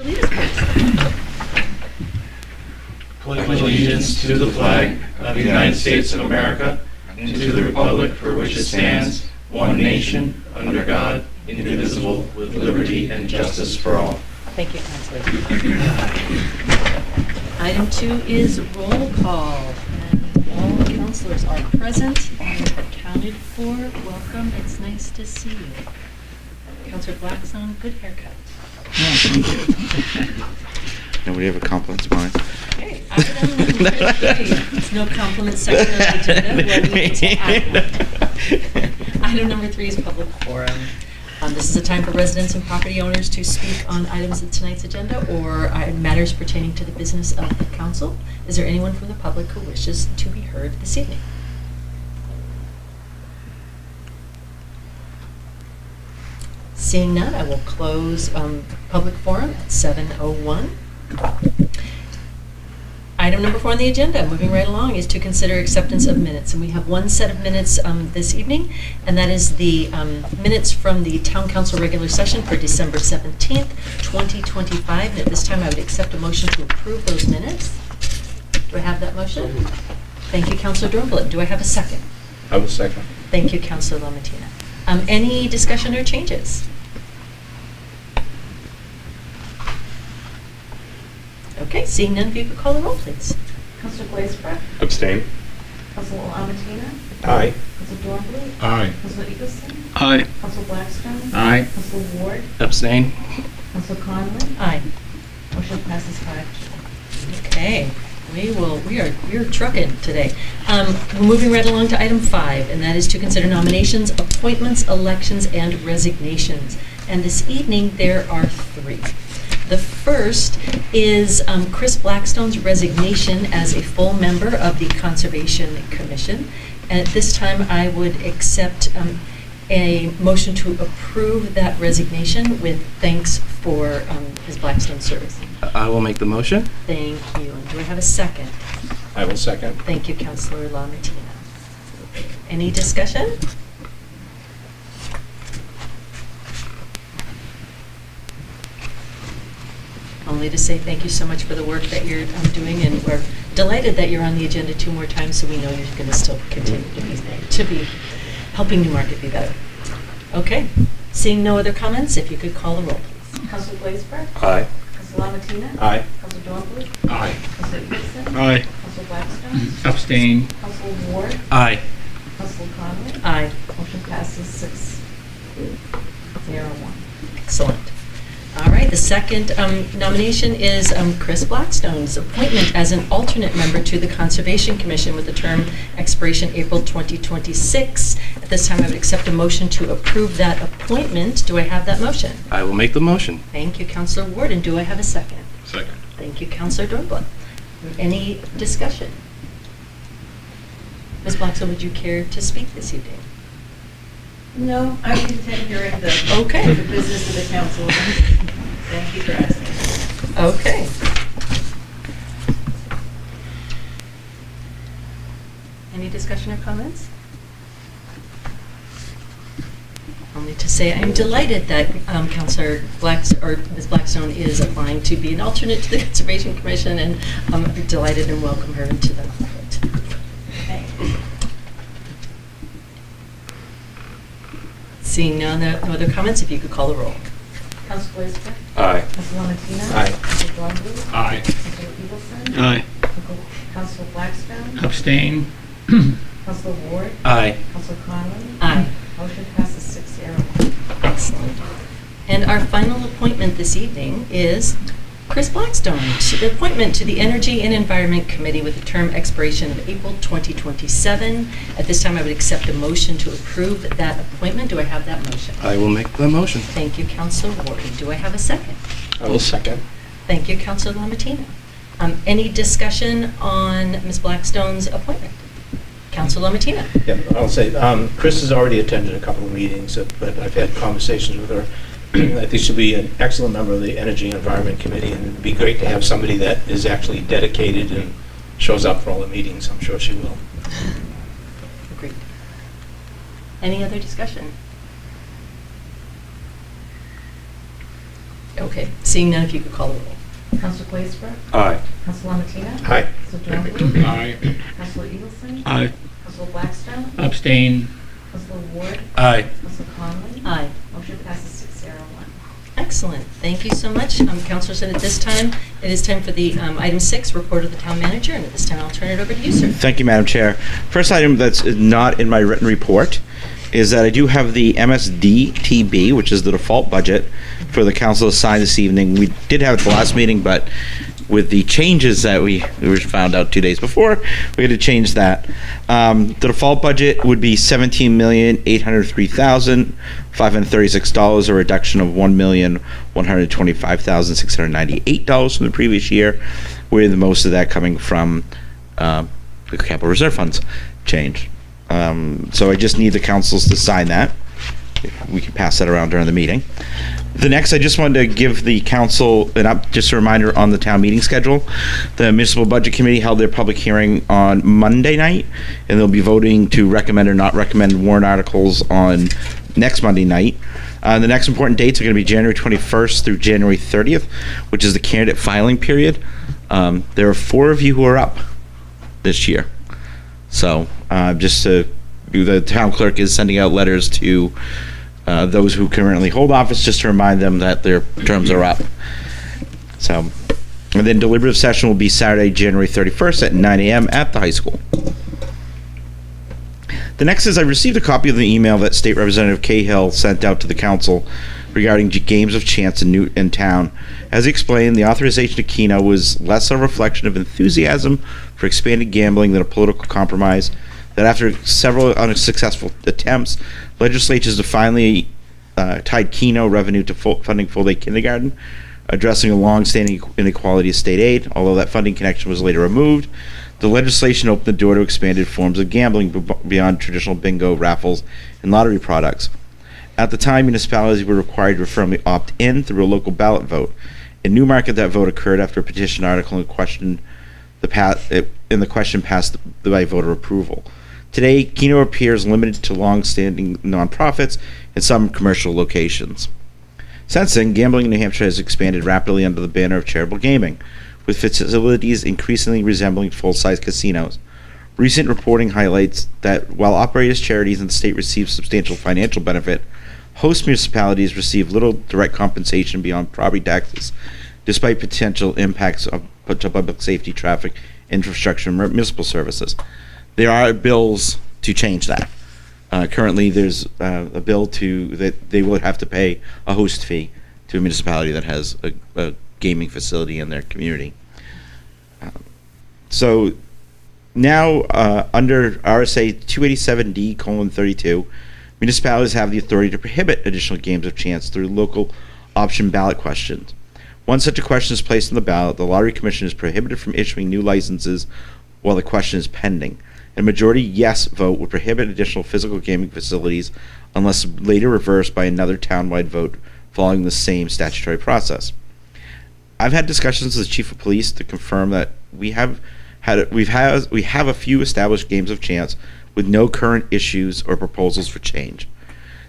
Lead us, please. Pledge allegiance to the flag of the United States of America and to the republic for which it stands, one nation, under God, indivisible, with liberty and justice for all. Thank you, Councilor. Item 2 is roll call, and all councilors are present and accounted for. Welcome. It's nice to see you. Councilor Blackstone, good haircut. Nobody ever compliments mine. Okay, item number 3. It's no compliment section on the agenda. We'll move to item number 3 is public forum. This is a time for residents and property owners to speak on items of tonight's agenda or matters pertaining to the business of the council. Is there anyone from the public who wishes to be heard this evening? Seeing none, I will close public forum at 7:01. Item number 4 on the agenda, moving right along, is to consider acceptance of minutes. And we have one set of minutes this evening, and that is the minutes from the Town Council regular session for December 17th, 2025. And at this time, I would accept a motion to approve those minutes. Do I have that motion? Thank you, Councilor Dornbluth. Do I have a second? I will second. Thank you, Councilor Lamatina. Any discussion or changes? Okay, seeing none, if you could call the roll, please. Councilor Glazebrett. Abstain. Councilor Lamatina. Aye. Councilor Dornbluth. Aye. Councilor Eagleson. Aye. Councilor Blackstone. Aye. Councilor Ward. Abstain. Councilor Conlon. Aye. Motion passes 5-2. Okay, we are trucking today. We're moving right along to item 5, and that is to consider nominations, appointments, elections, and resignations. And this evening, there are 3. The first is Chris Blackstone's resignation as a full member of the Conservation Commission. And at this time, I would accept a motion to approve that resignation with thanks for his Blackstone service. I will make the motion. Thank you. And do I have a second? I will second. Thank you, Councilor Lamatina. Any discussion? Only to say thank you so much for the work that you're doing, and we're delighted that you're on the agenda 2 more times, so we know you're going to still continue to be helping Newmarket be better. Okay. Seeing no other comments, if you could call the roll, please. Councilor Glazebrett. Aye. Councilor Lamatina. Aye. Councilor Dornbluth. Aye. Councilor Eagleson. Aye. Councilor Blackstone. Abstain. Councilor Ward. Aye. Councilor Conlon. Aye. Motion passes 6-0-1. Excellent. All right, the second nomination is Chris Blackstone's appointment as an alternate member to the Conservation Commission with the term expiration April 2026. At this time, I would accept a motion to approve that appointment. Do I have that motion? I will make the motion. Thank you, Councilor Ward, and do I have a second? Second. Thank you, Councilor Dornbluth. Any discussion? Ms. Blackstone, would you care to speak this evening? No, I'm content hearing the Okay. the business of the council. Thank you for asking. Okay. Any discussion or comments? Only to say I'm delighted that Councilor Ms. Blackstone is applying to be an alternate to the Conservation Commission, and I'm delighted and welcome her to the Newmarket. Thanks. Seeing no other comments, if you could call the roll. Councilor Glazebrett. Aye. Councilor Lamatina. Aye. Councilor Dornbluth. Aye. Councilor Eagleson. Aye. Councilor Blackstone. Abstain. Councilor Ward. Aye. Councilor Conlon. Aye. Motion passes 6-0. Excellent. And our final appointment this evening is Chris Blackstone, appointment to the Energy and Environment Committee with a term expiration of April 2027. At this time, I would accept a motion to approve that appointment. Do I have that motion? I will make the motion. Thank you, Councilor Ward. Do I have a second? I will second. Thank you, Councilor Lamatina. Any discussion on Ms. Blackstone's appointment? Councilor Lamatina. Yeah, I'll say, Chris has already attended a couple of meetings, but I've had conversations with her. I think she'll be an excellent member of the Energy and Environment Committee, and it'd be great to have somebody that is actually dedicated and shows up for all the meetings. I'm sure she will. Agreed. Any other discussion? Okay, seeing none, if you could call the roll. Counselor Glazeberg? Aye. Counselor Lamatina? Aye. Counselor John? Aye. Counselor Eagleson? Aye. Counselor Blackstone? Abstain. Counselor Ward? Aye. Counselor Conley? Aye. Motion passes 6-0-1. Excellent. Tink you so much. Councilors, and at this time, it is time for the item 6, report of the town manager, and at this time, I'll turn it over to you, sir. Thank you, Madam Chair. First item that's not in my written report is that I do have the MSDTB, which is the default budget for the council to sign this evening. We did have it at the last meeting, but with the changes that we found out 2 days before, we had to change that. The default budget would be $17,803,536, a reduction of $1,125,698 from the previous year, with most of that coming from the capital reserve funds change. So I just need the councils to sign that. We can pass that around during the meeting. The next, I just wanted to give the council just a reminder on the town meeting schedule. The Municipal Budget Committee held their public hearing on Monday night, and they'll be voting to recommend or not recommend warrant articles on next Monday night. The next important dates are going to be January 21st through January 30th, which is the candidate filing period. There are 4 of you who are up this year. So the town clerk is sending out letters to those who currently hold office, just to remind them that their terms are up. So, and then deliberative session will be Saturday, January 31st at 9 a.m. at the high school. The next is I received a copy of the email that State Representative Cahill sent out to the council regarding games of chance in town. As he explained, the authorization to Keno was less a reflection of enthusiasm for expanded gambling than a political compromise. That after several unsuccessful attempts, legislatures have finally tied Keno revenue to funding full-day kindergarten, addressing a long-standing inequality of state aid. Although that funding connection was later removed, the legislation opened the door to expanded forms of gambling beyond traditional bingo, raffles, and lottery products. At the time, municipalities were required to firmly opt in through a local ballot vote. In Newmarket, that vote occurred after a petition article in question passed by voter approval. Today, Keno appears limited to long-standing nonprofits and some commercial locations. Since then, gambling in New Hampshire has expanded rapidly under the banner of charitable gaming, with facilities increasingly resembling full-size casinos. Recent reporting highlights that while operators, charities, and the state receive substantial financial benefit, host municipalities receive little direct compensation beyond property taxes, despite potential impacts to public safety, traffic, infrastructure, and municipal services. There are bills to change that. Currently, there's a bill that they will have to pay a host fee to a municipality that has a gaming facility in their community. So now, under RSA 287D:32, municipalities have the authority to prohibit additional games of chance through local option ballot questions. Once such a question is placed on the ballot, the Lottery Commission is prohibited from issuing new licenses while the question is pending. A majority yes vote would prohibit additional physical gaming facilities unless later reversed by another townwide vote following the same statutory process. I've had discussions with the chief of police to confirm that we have a few established games of chance with no current issues or proposals for change.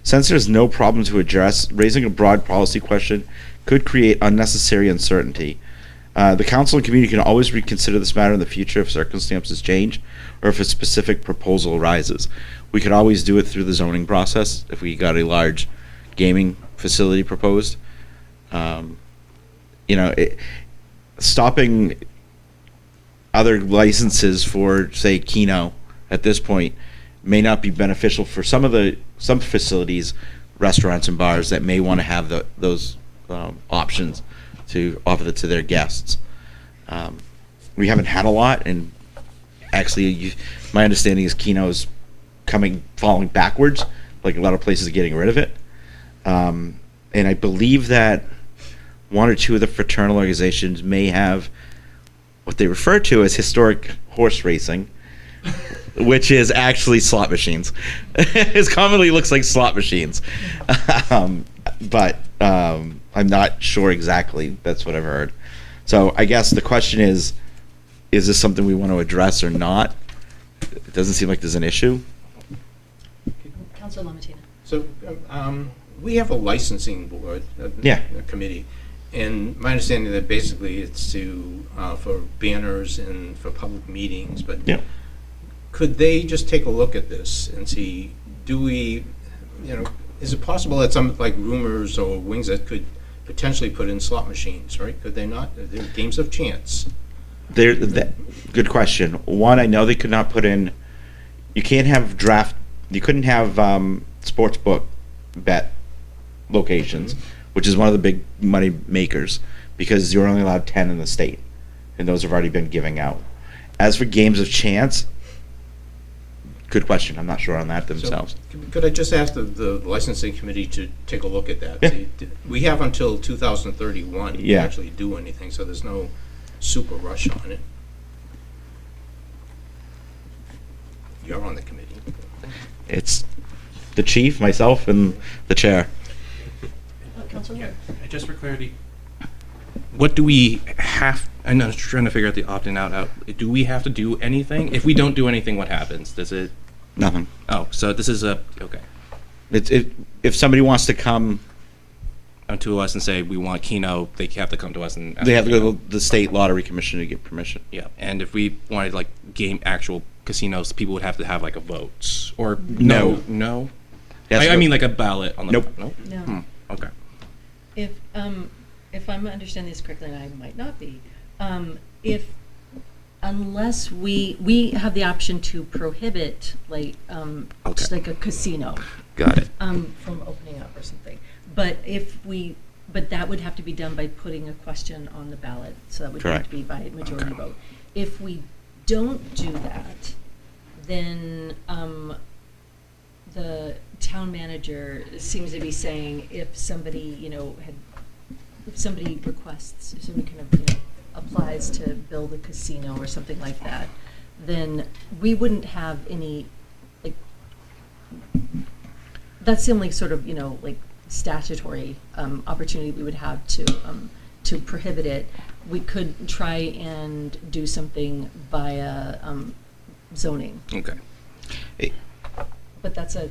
Since there's no problem to address, raising a broad policy question could create unnecessary uncertainty. The council and community can always reconsider this matter in the future if circumstances change or if a specific proposal arises. We could always do it through the zoning process if we got a large gaming facility proposed. Stopping other licenses for, say, Keno at this point may not be beneficial for some facilities, restaurants and bars that may want to have those options to offer that to their guests. We haven't had a lot, and actually, my understanding is Keno's falling backwards. Like a lot of places are getting rid of it, and I believe that one or two of the fraternal organizations may have what they refer to as historic horse racing, which is actually slot machines. It commonly looks like slot machines, but I'm not sure exactly. That's what I've heard. So I guess the question is this something we want to address or not? It doesn't seem like there's an issue. Councilor Lamatina. So we have a licensing board, Yeah. a committee, And my understanding that basically it's to, for banners and for public meetings, but Yeah. could they just take a look at this and see, do we, is it possible that some, like Rumors or Wings that could potentially put in slot machines, right? Could they not? They're games of chance. Good question. One, I know they could not put in. You can't have you couldn't have sports book bet locations, which is one of the big money makers, because you're only allowed 10 in the state, and those have already been giving out. As for games of chance, good question. I'm not sure on that themselves. So, could I just ask the licensing committee to take a look at that? Yeah. See, we have until 2031 to Yeah. actually do anything, so there's no super rush on it. You're on the committee. It's the chief, myself, and the chair. Councilor Ward. Just for clarity, what do we have? I'm not trying to figure out the opt-in out. Do we have to do anything? If we don't do anything, what happens? Does it? Nothing. Oh, so this is okay. If somebody wants to come, To us and say we want Keno, they have to come to us and ask they have to for go Keno. to the state lottery commission to get permission. Yeah, and if we wanted like actual casinos, people would have to have like a vote or No. no. Yes, I no. mean like a ballot on the. Nope. Nope. No. Okay. If I'm understanding this correctly, and I might not be, unless we have the option to prohibit, like, just Okay. like a casino, Got it. from opening up or something. But but that would have to be done by putting a question on the ballot, so that would have Correct. to be by majority Okay. vote. If we don't do that, then, the town manager seems to be saying if somebody, if somebody requests, if somebody kind of, applies to build a casino or something like that, then we wouldn't have any, like, that's the only sort of, like, statutory opportunity we would have to prohibit it. We could try and do something via zoning, Okay. but that's a,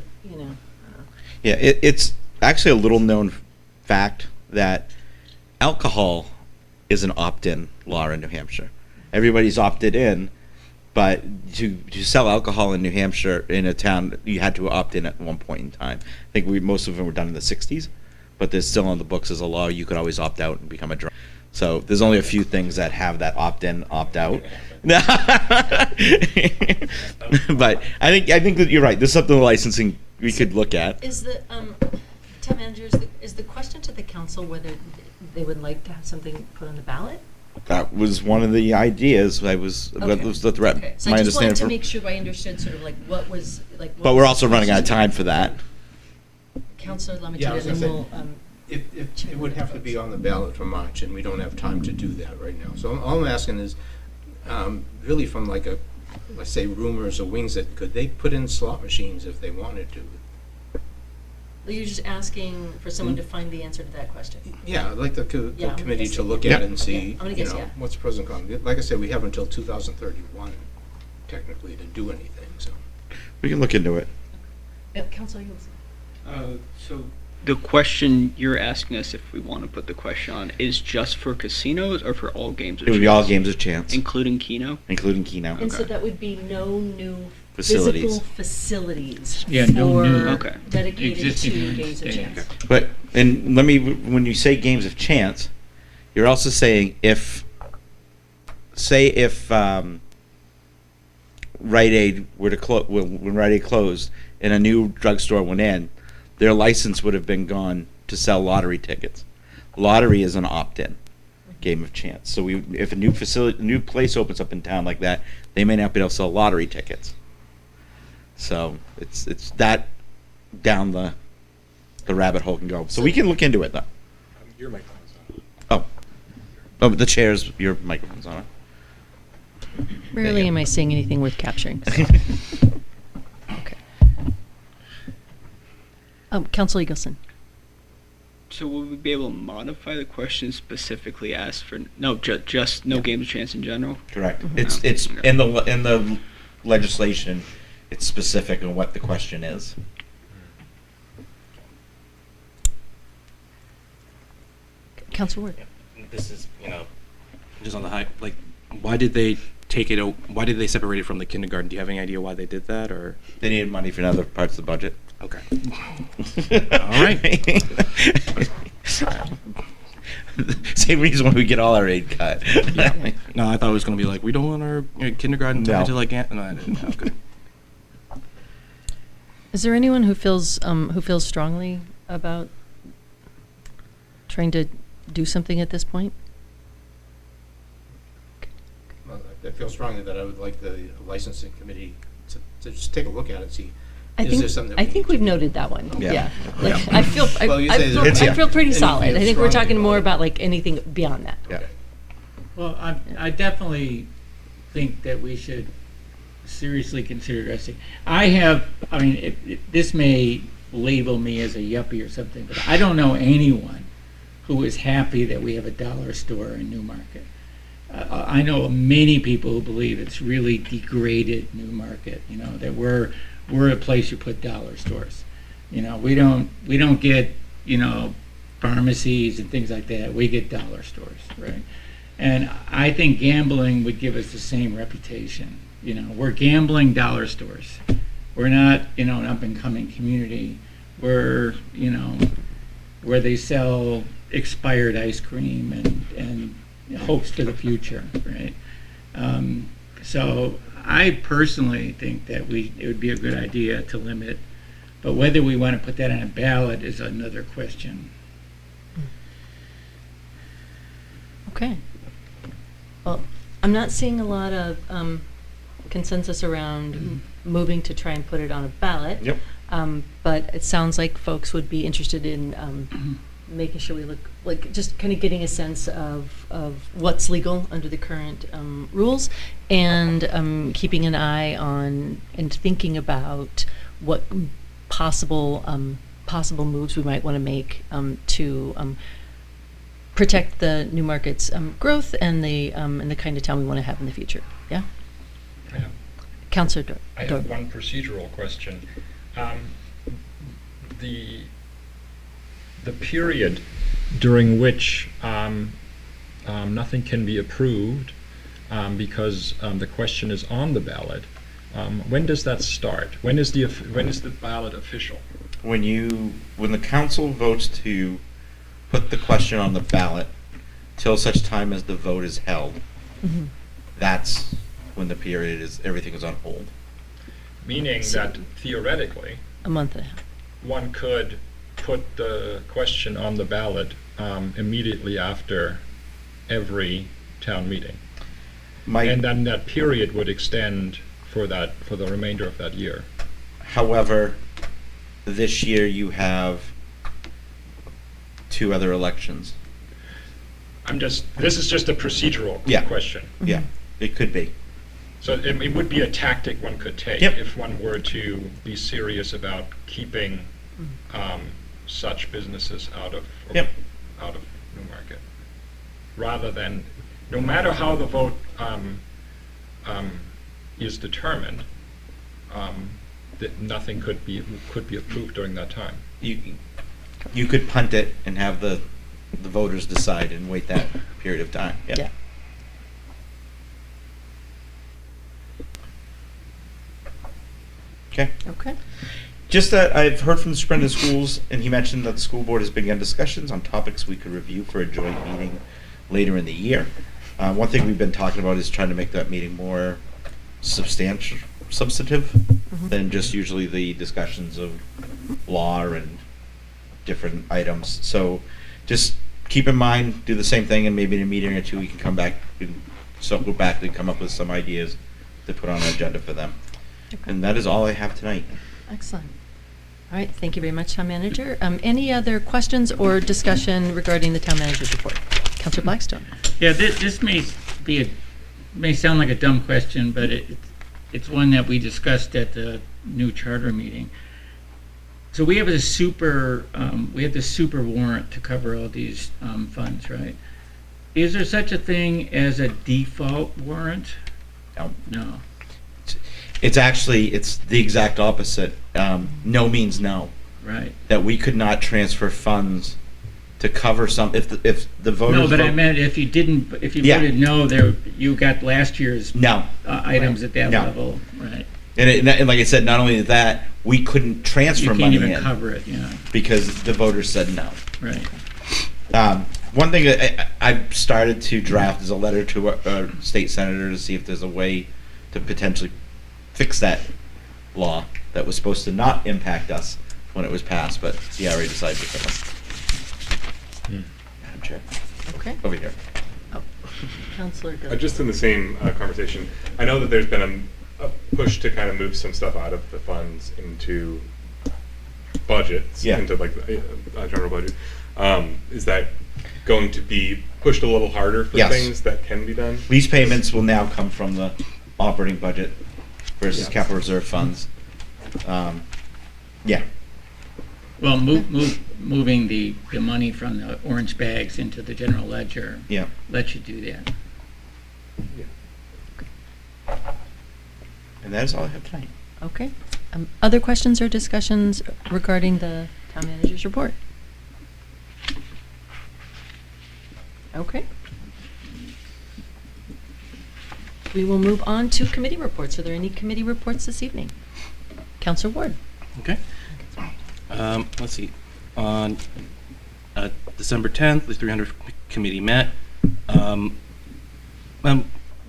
Yeah, it's actually a little known fact that alcohol is an opt-in law in New Hampshire. Everybody's opted in, but to sell alcohol in New Hampshire in a town, you had to opt in at one point in time. I think most of them were done in the 60s, but there's still on the books as a law. You could always opt out and become a drunk. So there's only a few things that have that opt-in, opt-out. But I think that you're right. This is something the licensing we could look at. Is the, town manager, is the question to the council whether they would like to have something put on the ballot? That was one of the ideas. That Okay. was the threat. Okay. So My I just wanted understanding. to make sure I understood sort of like what was, like. what But we're was also the running out of question. time for that. Councilor Yeah, I Lamatier, was and then gonna we'll, If it would have to be on the ballot for March, and we don't have time to do that right now. So all I'm asking is, really from like let's say Rumors or Wings, that could they put in slot machines if they wanted to? you're just asking for someone to find the answer to that question. Yeah, I'd like the Yeah, I'm gonna committee guess to yeah. look Yeah. at it and see, Yeah, I'm gonna guess yeah. what's pros and cons. Like I said, we have until 2031 technically to do anything, so. We can look into it. Councilor Yulson. So the question you're asking us if we want to put the question on is just for casinos or for all games of It would be all chance? games of chance, Including Keno? including Keno. And so Okay. that would be no new Facilities. physical facilities Yeah, no new- Okay. dedicated to Existing games of ones, yeah. chance. But and when you say games of chance, you're also saying if Rite Aid were to when Rite Aid closed and a new drugstore went in, their license would have been gone to sell lottery tickets. Lottery is an opt-in game of chance. So if a new place opens up in town like that, they may not be able to sell lottery tickets. So it's that down the rabbit hole can go. So we can look into it though. Your microphone's on. Oh, but the chairs, your microphone's on it. Rarely am I saying anything worth capturing. so. Okay. Councilor Eagleson. So will we be able to modify the question specifically ask for, no, just no games of chance in general? Correct. Mhm. It's in the legislation. It's specific on what the question is. Councilor Ward. this is, just on the high, like, why did they why did they separate it from the kindergarten? Do you have any idea why they did that, or? They needed money for other parts of the budget. Okay. All right. Same reason why we get all our aid cut. Yeah. No, I thought it was going to be like, we don't want our kindergarten No. to like, no, I didn't. Okay. Is there anyone who feels strongly about trying to do something at this point? Well, I feel strongly that I would like the licensing committee to just take a look at it, see, I is think there something that I we think need we've to do? noted that one. Yeah. Yeah. Yeah. Like, I feel Well, you say there's- I feel pretty and you solid. feel I think we're strongly talking more about it. about like anything beyond that. Yeah. Okay. Well, I definitely think that we should seriously consider addressing. This may label me as a yuppie or something, but I don't know anyone who is happy that we have a dollar store in Newmarket. I know many people who believe it's really degraded Newmarket, that we're a place you put dollar stores. We don't get, pharmacies and things like that. We get dollar stores, right? And I think gambling would give us the same reputation. We're gambling dollar stores. We're not, an up-and-coming community. We're, where they sell expired ice cream and hopes for the future, right? So I personally think that it would be a good idea to limit, but whether we want to put that on a ballot is another question. Okay. Well, I'm not seeing a lot of consensus around moving to try and put it on a ballot. Yep. But it sounds like folks would be interested in making sure we look, like, just kind of getting a sense of what's legal under the current rules, and keeping an eye on and thinking about what possible moves we might want to make to protect the Newmarket's growth and the kind of town we want to have in the future. Yeah? Yeah. Councillor I have one procedural question. The period during which nothing can be approved because the question is on the ballot, when does that start? When is the ballot official? When the council votes to put the question on the ballot till such time as the vote is held, Mm-hmm. that's when the period everything is on hold. Meaning that theoretically, A month and a half. one could put the question on the ballot immediately after every town meeting. And then that period would extend for the remainder of that year. However, this year you have 2 other elections. This is just a procedural Yeah. question. Yeah, it could be. So it would be a tactic one could take Yep. if one were to be serious about keeping such businesses out of Newmarket, rather than, no matter how the vote is determined, that nothing could be approved during that time. You could punt it and have the voters decide and wait that period of time. Yep. Yeah. Okay. Okay. Just that I've heard from the superintendent of schools, and he mentioned that the school board has begun discussions on topics we could review for a joint meeting later in the year. One thing we've been talking about is trying to make that meeting more substantive than just usually the discussions of law and different items. So just keep in mind, do the same thing, and maybe in a meeting or 2 we can come back and circle back and come up with some ideas to put on our agenda for them. Okay. And that is all I have tonight. Excellent. All right, thank you very much, Town Manager. Any other questions or discussion regarding the Town Manager's report? Councillor Blackstone. Yeah, this may sound like a dumb question, but it's one that we discussed at the new charter meeting. So we have the super warrant to cover all these funds, right? Is there such a thing as a default warrant? No. It's the exact opposite. No means no. Right. That we could not transfer funds to cover some, if the voters. No, but I vote- meant if you didn't, if you Yeah. voted no, you got last year's No. items at that No. level, right? And like I said, not only that, we couldn't transfer You can't money even in cover it, yeah, because the voters said no. right. One thing that I've started to draft is a letter to a state senator to see if there's a way to potentially fix that law that was supposed to not impact us when it was passed, but the CRA decided differently. Madam Chair, Okay. over here. Oh, Counselor Gill. Just in the same conversation, I know that there's been a push to kind of move some stuff out of the funds into budgets, Yeah. into like a general budget. Is that going to be pushed a little harder for Yes. things that can be done? Lease payments will now come from the operating budget versus Yeah. capital reserve funds. Yeah. Well, moving the money from the orange bags into the general ledger Yeah. lets you do that. And that is all I have tonight. Okay. Other questions or discussions regarding the town manager's report? Okay. We will move on to committee reports. Are there any committee reports this evening? Counselor Ward. Okay. Let's see. On December 10th, the 300th committee met.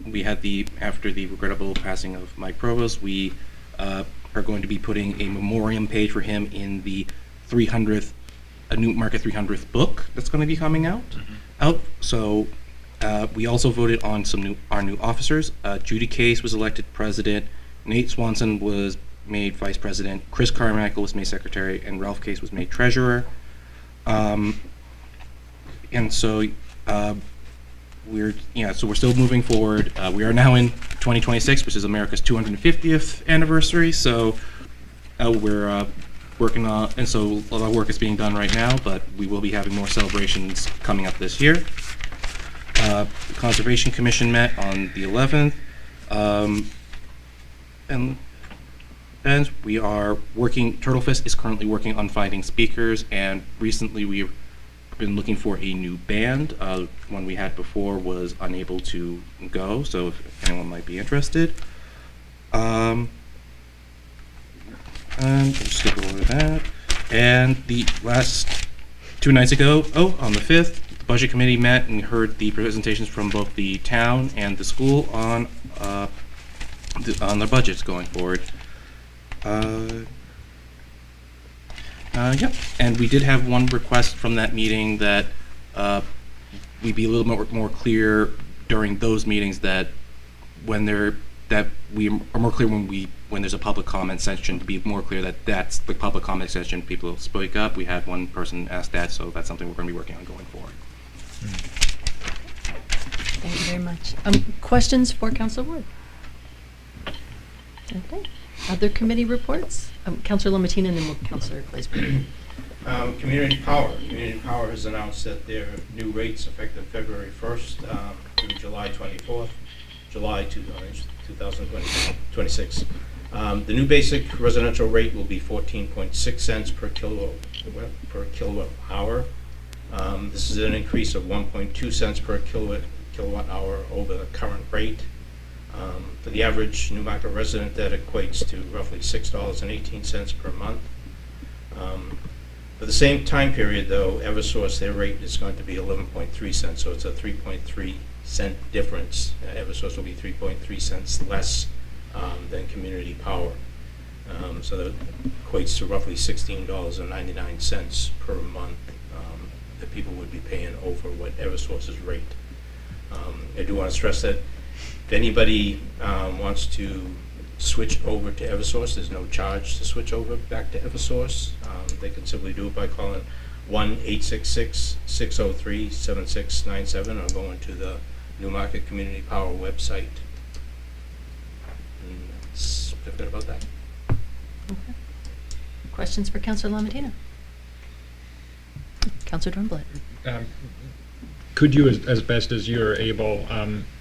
We had after the regrettable passing of Mike Provost, we are going to be putting a memoriam page for him in the 300th, a Newmarket 300th book that's going to be coming out. So we also voted on our new officers. Judy Case was elected president. Nate Swanson was made vice president. Chris Carmichael was made secretary, and Ralph Case was made treasurer. And so we're still moving forward. We are now in 2026, which is America's 250th anniversary. So we're working on, and so a lot of work is being done right now, but we will be having more celebrations coming up this year. The Conservation Commission met on the 11th, and we are working, Turtlefest is currently working on finding speakers, and recently we've been looking for a new band. One we had before was unable to go, so if anyone might be interested. And just skip over that. And the last 2 nights ago, on the 5th, the Budget Committee met and heard the presentations from both the town and the school on their budgets going forward. Yep. And we did have one request from that meeting that we be a little more clear during those meetings that we are more clear when there's a public comment section, to be more clear that that's the public comment section. People speak up. We had one person ask that, so that's something we're going to be working on going forward. Thank you very much. Questions for Counselor Ward? Okay. Other committee reports? Counselor Lomatina and then we'll Counselor Glazberg. Community Power. Community Power has announced that their new rates effective February 1st through July 24th, July 2026. The new basic residential rate will be 14.6 cents per kilowatt hour. This is an increase of 1.2 cents per kilowatt hour over the current rate. For the average Newmarket resident, that equates to roughly $6.18 per month. For the same time period, though, Eversource, their rate is going to be 11.3 cents, so it's a 3.3 cent difference. Eversource will be 3.3 cents less than Community Power. So that equates to roughly $16.99 per month that people would be paying over what Eversource's rate. I do want to stress that if anybody wants to switch over to Eversource, there's no charge to switch over back to Eversource. They can simply do it by calling 1-866-603-7697 or going to the Newmarket Community Power website. And that's a bit about that. Okay. Questions for Counselor Lomatina? Counselor Dornblatt. Could you, as best as you're able,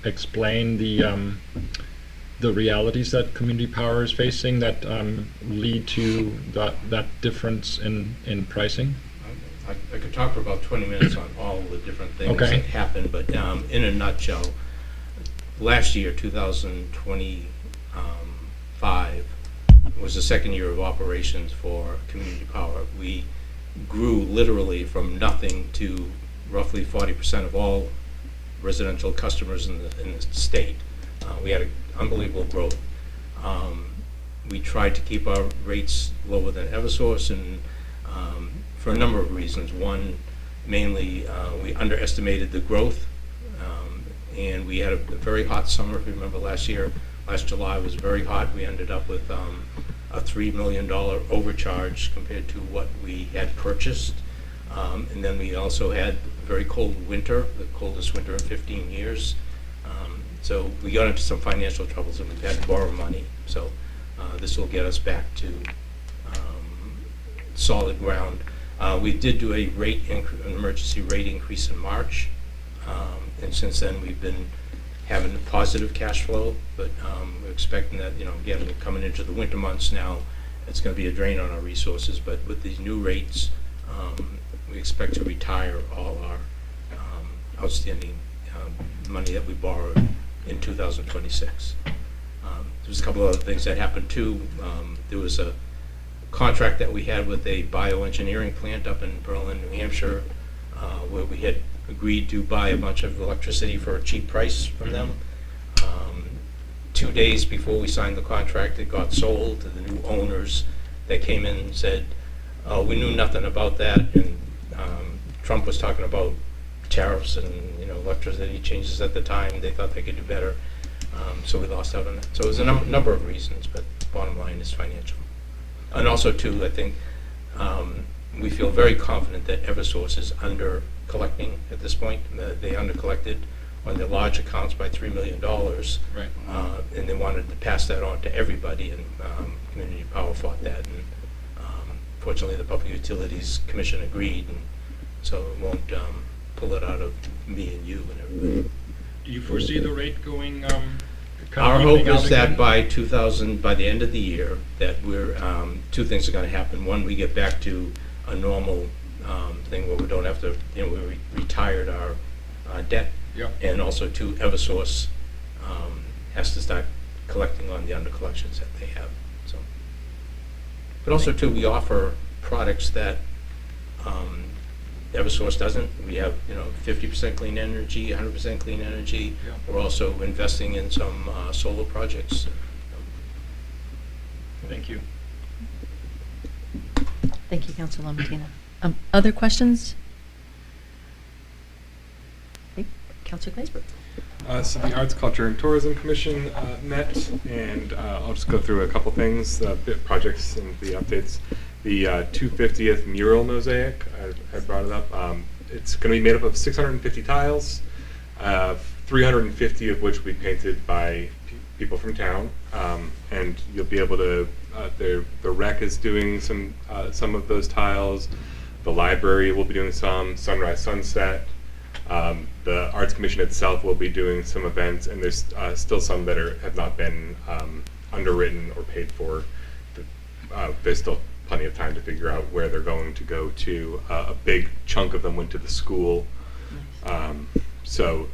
explain the realities that Community Power is facing that lead to that difference in pricing? I could talk for about 20 minutes on all the different things Okay. that happened, but in a nutshell, last year, 2025, was the second year of operations for Community Power. We grew literally from nothing to roughly 40% of all residential customers in the state. We had unbelievable growth. We tried to keep our rates lower than Eversource, and for a number of reasons. One, mainly, we underestimated the growth, and we had a very hot summer. If you remember last July was very hot. We ended up with a $3 million overcharge compared to what we had purchased. And then we also had a very cold winter, the coldest winter in 15 years. So we got into some financial troubles, and we've had to borrow money. So this will get us back to solid ground. We did do an emergency rate increase in March, and since then we've been having positive cash flow, but we're expecting that, again, we're coming into the winter months now, it's going to be a drain on our resources, but with these new rates, we expect to retire all our outstanding money that we borrowed in 2026. There's a couple other things that happened too. There was a contract that we had with a bioengineering plant up in Berlin, New Hampshire, where we had agreed to buy a bunch of electricity for a cheap price from them. 2 days before we signed the contract, it got sold to the new owners. They came in and said, "Oh, we knew nothing about that," and Trump was talking about tariffs and electricity changes at the time. They thought they could do better, so we lost out on that. So it was a number of reasons, but bottom line is financial. And also, too, I think we feel very confident that Eversource is under collecting at this point. They under collected on their large accounts by $3 million, Right. And they wanted to pass that on to everybody, and Community Power fought that. And fortunately, the Public Utilities Commission agreed, and so it won't pull it out of me and you and everybody. Do you foresee the rate going? Our hope is that by the end of the year, that we're, two things are going to happen. One, we get back to a normal thing where we don't have to, we retired our debt. Yeah. And also, two, Eversource has to start collecting on the undercollections that they have. So, but also, too, we offer products that Eversource doesn't. We have, 50% clean energy, 100% clean energy. Yeah. We're also investing in some solar projects. Thank you. Thank you, Councilor Lomatina. Other questions? Okay, Councilor Glazebrook. So the Arts, Culture, and Tourism Commission met, and I'll just go through a couple things, projects and the updates. The 250th mural mosaic, I brought it up. It's going to be made up of 650 tiles, 350 of which will be painted by people from town, and you'll be able to. The rec is doing some of those tiles. The library will be doing some. Sunrise, Sunset. The Arts Commission itself will be doing some events, and there's still some that have not been underwritten or paid for. There's still plenty of time to figure out where they're going to go to. A big chunk of them went to the school. So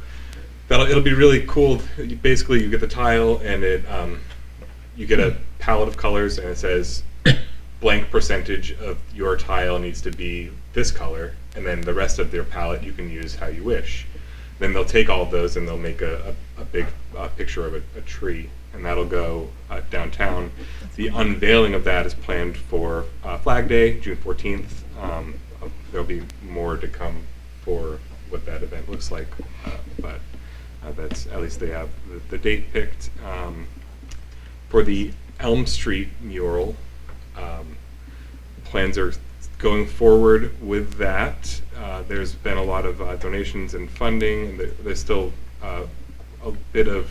it'll be really cool. Basically, you get the tile, and you get a palette of colors, and it says blank percentage of your tile needs to be this color, and then the rest of their palette you can use how you wish. Then they'll take all of those and they'll make a big picture of a tree, and that'll go downtown. The unveiling of that is planned for Flag Day, June 14th. There'll be more to come for what that event looks like, but that's, at least they have the date picked. For the Elm Street mural, plans are going forward with that. There's been a lot of donations and funding, and there's still a bit of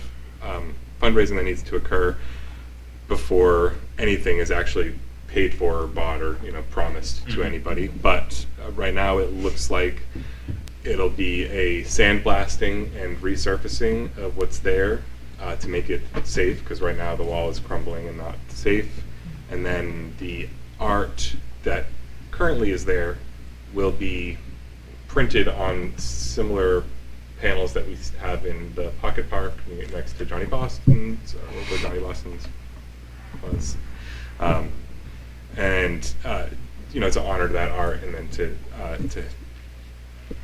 fundraising that needs to occur before anything is actually paid for or bought or promised to anybody. But right now it looks like it'll be a sandblasting and resurfacing of what's there to make it safe, because right now the wall is crumbling and not safe. And then the art that currently is there will be printed on similar panels that we have in the Pocket Park next to Johnny Boston's, where Johnny Boston's was. And to honor that art, and then to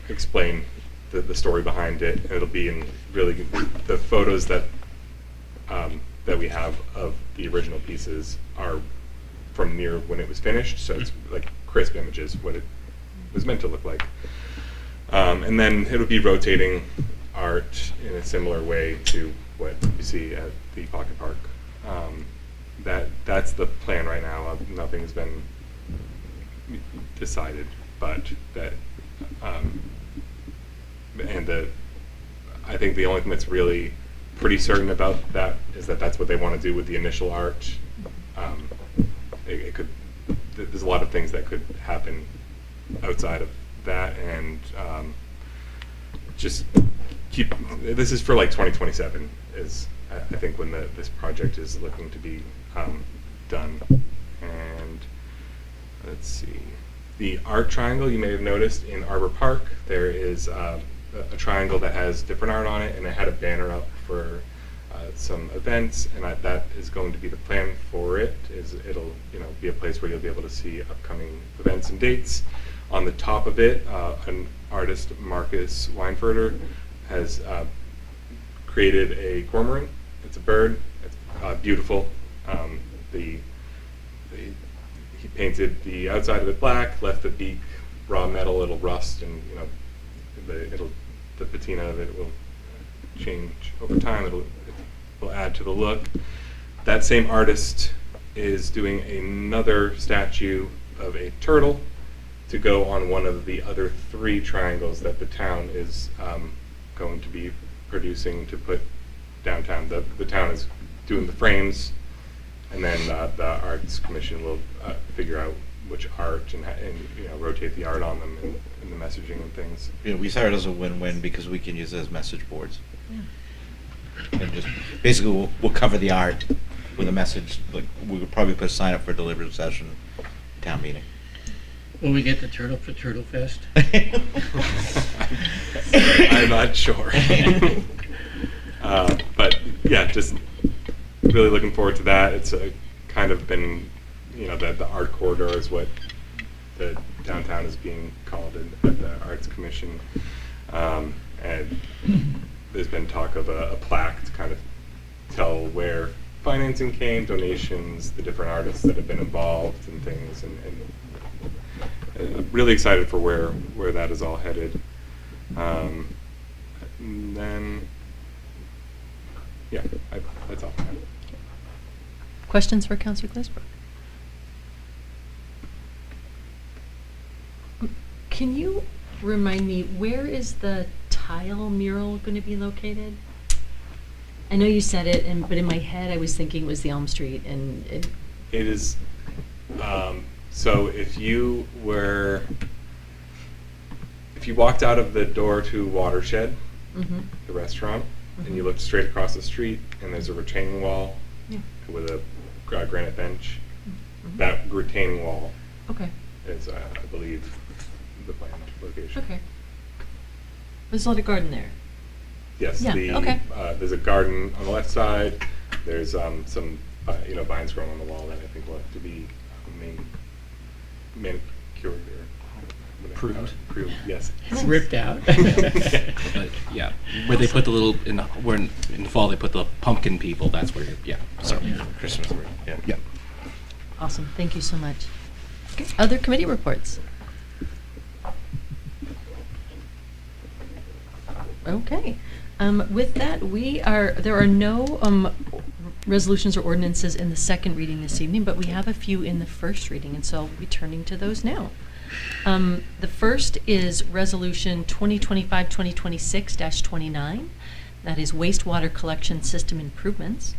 explain the story behind it. And it'll be in really the photos that we have of the original pieces are from near when it was finished, so it's like crisp images, what it was meant to look like. And then it'll be rotating art in a similar way to what you see at the Pocket Park. That's the plan right now. Nothing's been decided, but that, I think the only thing that's really pretty certain about that is that that's what they want to do with the initial art. There's a lot of things that could happen outside of that, and just this is for like 2027 is I think when this project is looking to be done. And let's see, the art triangle you may have noticed in Arbor Park, there is a triangle that has different art on it, and it had a banner up for some events, and that is going to be the plan for it. It'll be a place where you'll be able to see upcoming events and dates. On the top of it, an artist, Marcus Weinfurter, has created a cormorant. It's a bird. It's beautiful. He painted the outside of it black, left the beak raw metal. It'll rust, and the patina of it will change over time. It will add to the look. That same artist is doing another statue of a turtle to go on one of the other 3 triangles that the town is going to be producing to put downtown. The town is doing the frames, and then the Arts Commission will figure out which art and rotate the art on them and the messaging and things. We saw it as a win-win because we can use it as message boards. And just basically we'll cover the art with a message. Like we would probably put a sign up for a deliberative session town meeting. Will we get the turtle for Turtle Fest? I'm not sure. But yeah, just really looking forward to that. It's kind of been, the art corridor is what the downtown is being called at the Arts Commission. And there's been talk of a plaque to kind of tell where financing came, donations, the different artists that have been involved and things, and really excited for where that is all headed. And then, yeah, that's all I have. Questions for Councilor Glazebrook? Can you remind me, where is the tile mural going to be located? I know you said it, but in my head I was thinking it was the Elm Street, and it is. So if you walked out of the door to Watershed, the restaurant, and you looked straight across the street, and there's a retaining wall with a granite bench. That retaining wall is, I believe, the planned location. Okay. There's a lot of garden there. Yes. Yeah. There's a garden on the left side. There's some vines growing on the wall that I think will have to be manicured or Pruned. Pruned. Yes. Ripped out. But yeah, where they put the little in the fall they put the pumpkin people. That's where Christmas. Yeah. Awesome. Thank you so much. Okay. Other committee reports? Okay. With that, there are no resolutions or ordinances in the second reading this evening, but we have a few in the first reading, and so I'll be turning to those now. The first is Resolution 2025-2026-29. That is wastewater collection system improvements.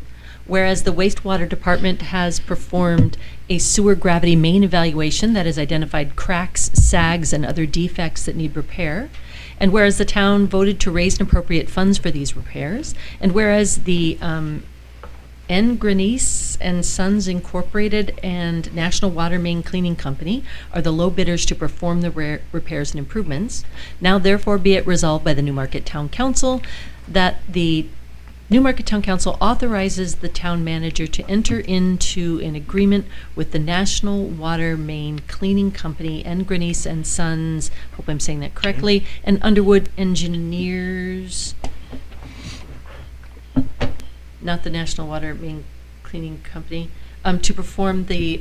Whereas the wastewater department has performed a sewer gravity main evaluation that has identified cracks, sags, and other defects that need repair. And whereas the town voted to raise and appropriate funds for these repairs, and whereas the Grenice and Sons Incorporated and National Water Main Cleaning Company are the low bidders to perform the repairs and improvements. Now therefore be it resolved by the Newmarket Town Council that the Newmarket Town Council authorizes the town manager to enter into an agreement with the National Water Main Cleaning Company, Grenice and Sons, hope I'm saying that correctly, and Underwood Engineers, not the National Water Main Cleaning Company, to perform the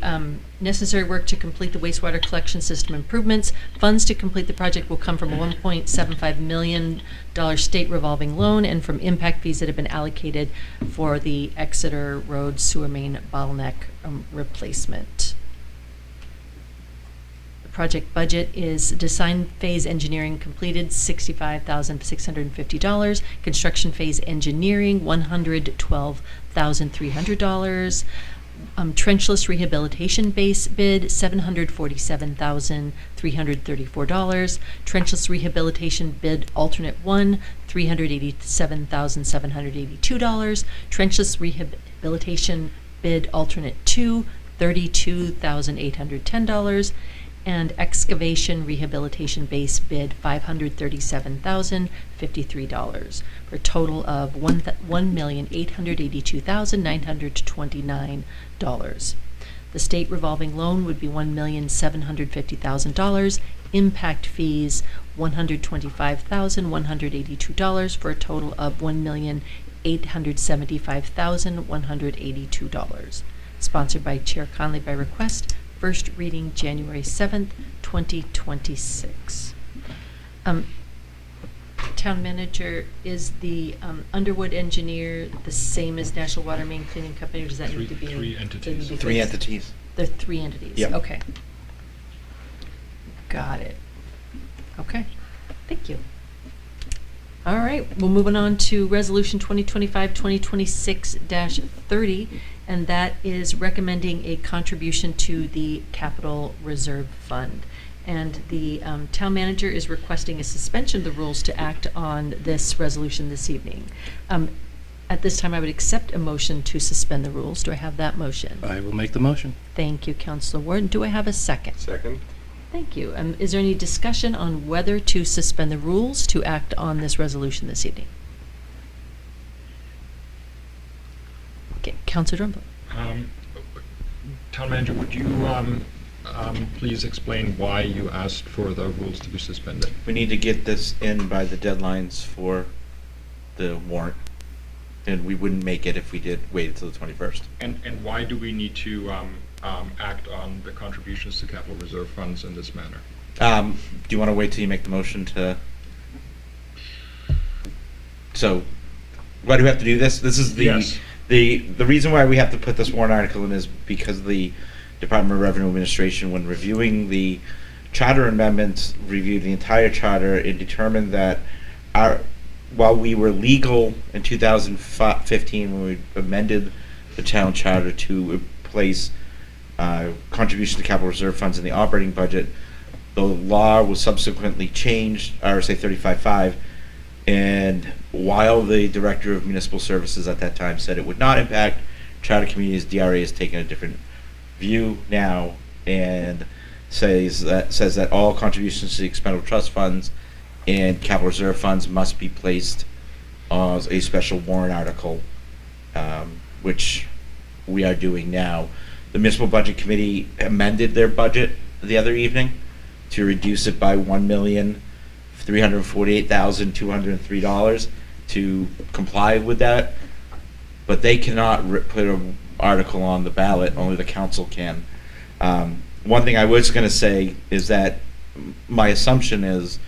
necessary work to complete the wastewater collection system improvements. Funds to complete the project will come from a $1.75 million state revolving loan and from impact fees that have been allocated for the Exeter Road sewer main bottleneck replacement. The project budget is design phase engineering completed, $65,650. Construction phase engineering, $112,300. Trenchless rehabilitation base bid, $747,334. Trenchless rehabilitation bid alternate 1, $387,782. Trenchless rehabilitation bid alternate 2, $32,810. And excavation rehabilitation base bid $537,053 for a total of $1,882,929. The state revolving loan would be $1,750,000. Impact fees $125,182 for a total of $1,875,182. Sponsored by Chair Conley by request. First reading January 7th, 2026. Town manager, is the Underwood engineer the same as National Water Main Cleaning Company, or does that need to be? Three entities. Three entities. There are 3 entities? Yep. Okay. Got it. Okay, thank you. All right, we're moving on to Resolution 2025-2026-30, and that is recommending a contribution to the Capital Reserve Fund. And the town manager is requesting a suspension of the rules to act on this resolution this evening. At this time, I would accept a motion to suspend the rules. Do I have that motion? I will make the motion. Thank you, Councilor Ward. Do I have a second? Second. Thank you. Is there any discussion on whether to suspend the rules to act on this resolution this evening? Okay, Councilor Drumble. Town manager, would you please explain why you asked for the rules to be suspended? We need to get this in by the deadlines for the warrant, and we wouldn't make it if we did wait until the 21st. And why do we need to act on the contributions to capital reserve funds in this manner? Do you want to wait till you make the motion to? So, why do we have to do this? This is the Yes. the reason why we have to put this warrant article in is because the Department of Revenue Administration, when reviewing the charter amendments, reviewed the entire charter and determined that while we were legal in 2015 when we amended the town charter to place contribution to capital reserve funds in the operating budget, the law was subsequently changed, RSA 35.5, and while the Director of Municipal Services at that time said it would not impact charter communities, DRA has taken a different view now and says that all contributions to the expendable trust funds and capital reserve funds must be placed as a special warrant article, which we are doing now. The Municipal Budget Committee amended their budget the other evening to reduce it by $1,348,203 to comply with that, but they cannot put an article on the ballot. Only the council can. One thing I was going to say is that my assumption is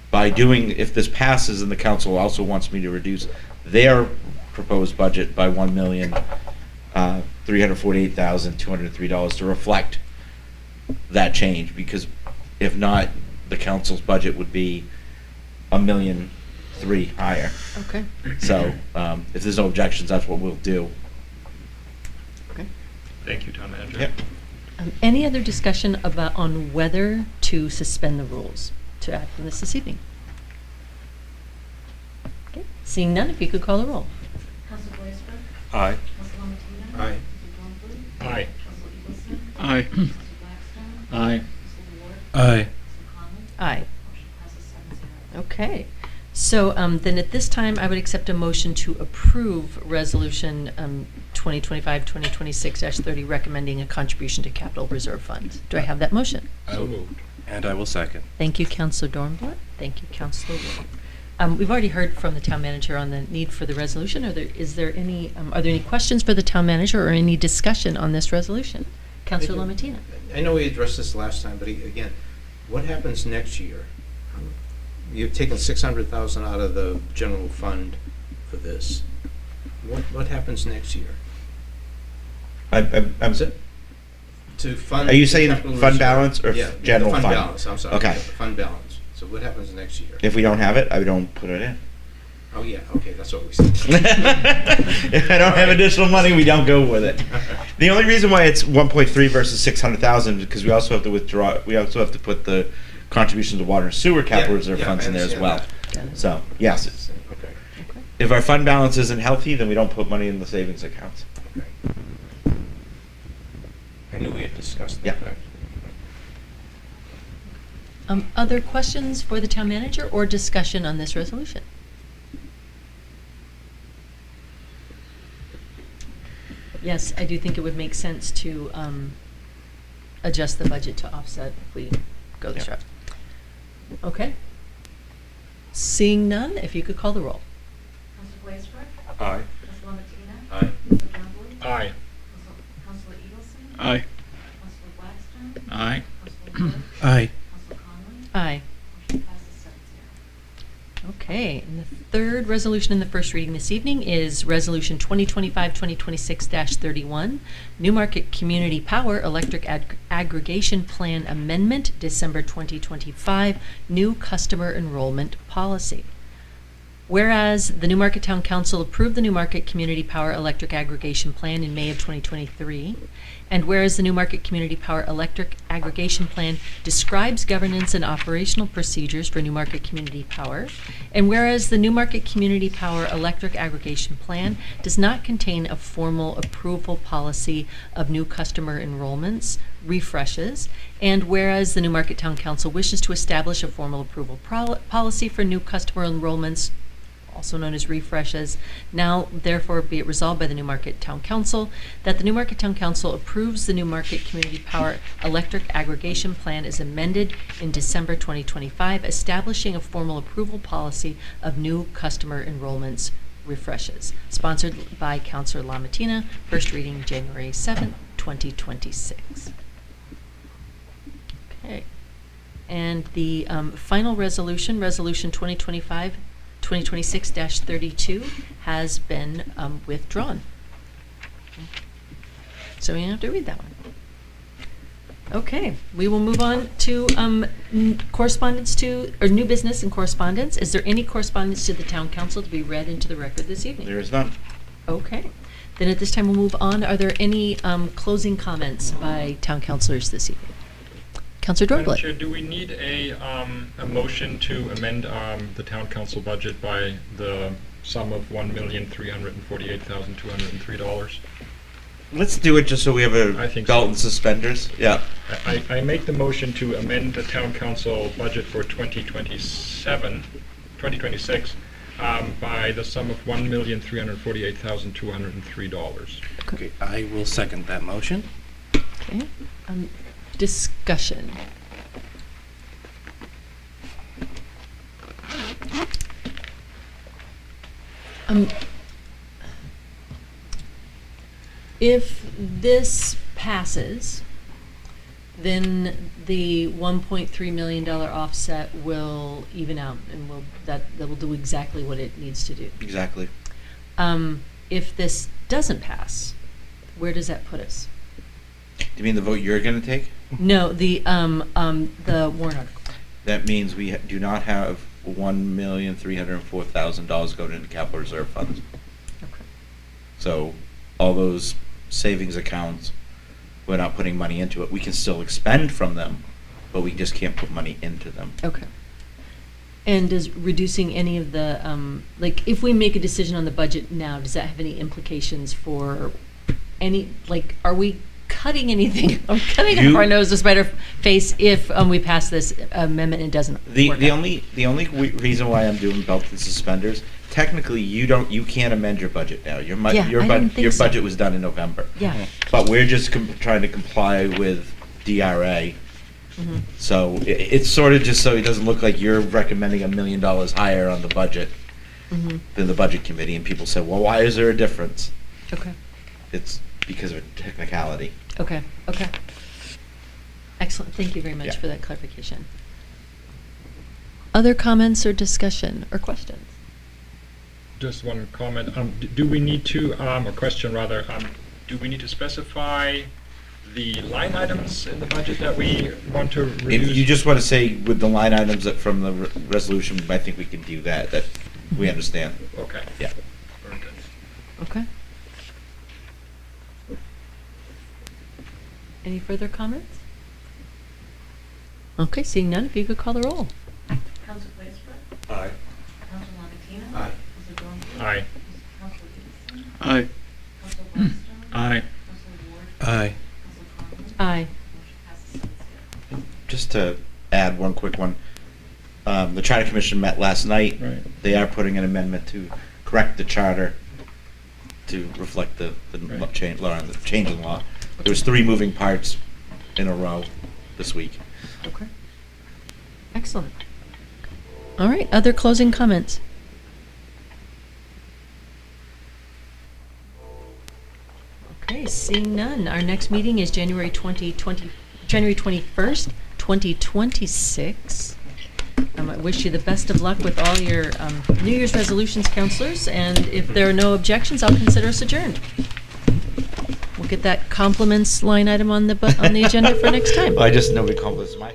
by doing, if this passes and the council also wants me to reduce their proposed budget by $1,348,203 to reflect that change, because if not, the council's budget would be $1.3 million higher. Okay. So if there's no objections, that's what we'll do. Okay. Thank you, Town Manager. Yep. Any other discussion on whether to suspend the rules to act on this evening? Okay. Seeing none, if you could call the roll. Council Blaisberg? Aye. Council Lombardo? Aye. Aye. Aye. Aye. Aye. Aye. Okay. So then at this time, I would accept a motion to approve Resolution 2025-2026-30, recommending a contribution to capital reserve funds. Do I have that motion? So moved. And I will second. Thank you, Councilor Dornblatt. Thank you, Councilor Wood. We've already heard from the town manager on the need for the resolution. Are there any questions for the town manager or any discussion on this resolution? Councilor Lamatina. I know we addressed this last time, but again, what happens next year? You've taken 600,000 out of the general fund for this. What happens next year? I'm Is it to fund? Are you saying capital fund reserve? balance or Yeah, general the fund? balance, I'm sorry. Okay. Yeah, the fund balance. So what happens next year? If we don't have it, I don't put it in. Oh, yeah, okay, that's what we said. If I don't have additional money, we don't go with it. The only reason why it's 1.3 versus 600,000 is because we also have to withdraw. We also have to put the contributions to water and sewer capital Yeah, reserve yeah, funds I in there as well. understand that. So yes, Okay. if our fund balance isn't healthy, then we don't put money in the savings accounts. Okay. I knew we had discussed that. Yeah. Other questions for the town manager or discussion on this resolution? Yes, I do think it would make sense to adjust the budget to offset if we go this route. Okay. Seeing none, if you could call the roll. Councilor Blaisdell? Aye. Councilor Lamatina? Aye. Councilor Dornbluth? Aye. Councilor Eagleson? Aye. Councilor Blackstone? Aye. Councilor Wood? Aye. Councilor Conley? Aye. Motion passes 7-0. Okay, and the third resolution in the first reading this evening is Resolution 2025-2026-31, Newmarket Community Power Electric Aggregation Plan Amendment, December 2025, New Customer Enrollment Policy. Whereas the Newmarket Town Council approved the Newmarket Community Power Electric Aggregation Plan in May of 2023, and whereas the Newmarket Community Power Electric Aggregation Plan describes governance and operational procedures for Newmarket Community Power, and whereas the Newmarket Community Power Electric Aggregation Plan does not contain a formal approval policy of new customer enrollments, refreshes, and whereas the Newmarket Town Council wishes to establish a formal approval policy for new customer enrollments, also known as refreshes, now therefore be it resolved by the Newmarket Town Council that the Newmarket Town Council approves the Newmarket Community Power Electric Aggregation Plan as amended in December 2025, establishing a formal approval policy of new customer enrollments refreshes. Sponsored by Councilor Lamatina, first reading January 7th, 2026. Okay. And the final resolution, Resolution 2026-32, has been withdrawn. So we don't have to read that one. Okay, we will move on to correspondence or new business and correspondence. Is there any correspondence to the town council to be read into the record this evening? There is none. Okay. Then at this time we'll move on. Are there any closing comments by town councilors this evening? Councilor Madam Chair, Dornblatt. do we need a motion to amend the town council budget by the sum of $1,348,203? Let's do it just so we have a I think belt so. and suspenders. Yeah. I make the motion to amend the town council budget for 2026 by the sum of $1,348,203. Okay, I will second that motion. Okay. Discussion. If this passes, then the $1.3 million offset will even out, and that will do exactly what it needs to do. Exactly. If this doesn't pass, where does that put us? Do you mean the vote you're going to take? No, the warrant article. That means we do not have $1,304,000 going into capital reserve funds. Okay. So all those savings accounts, we're not putting money into it. We can still expend from them, but we just can't put money into them. Okay. And does reducing any of the, like, if we make a decision on the budget now, does that have any implications for any, like, are we cutting anything? I'm cutting You- off our nose to spite our face if we pass this amendment and it doesn't The work the out. only reason why I'm doing belts and suspenders, technically you can't amend your budget now. Your Yeah, I didn't think your so. budget was done in November. Yeah. But we're just trying to comply with DRA. Mhm. So it's sort of just so it doesn't look like you're recommending $1 million higher on the budget Mhm. than the budget committee, and people say, well, why is there a difference? Okay. It's because of a technicality. Okay. Okay. Excellent. Thank you very much Yeah. for that clarification. Other comments or discussion or questions? Just one comment. Do we need to, a question rather, do we need to specify the line items in the budget that we want to reduce? If you just want to say with the line items that from the resolution, I think we can do that. That we understand. Okay. Yeah. Very good. Okay. Any further comments? Okay, seeing none, if you could call the roll. Council Wastewater, Aye. Council Longitino. Aye. Council Dornbusch. Aye. Council Peterson. Aye. Council Blackstone. Aye. Council Ward. Aye. Council Conlon. Aye. Motion passes 7-0. Just to add one quick one, the Charter Commission met last night. Right. They are putting an amendment to correct the charter to reflect the Right. change in law. There was 3 moving parts in a row this week. Okay. Excellent. All right, other closing comments? Okay, seeing none, our next meeting is January 21st, 2026. I wish you the best of luck with all your New Year's resolutions, counselors, and if there are no objections, I'll consider us adjourned. We'll get that compliments line item on the agenda for next time. I just nobody compliments my.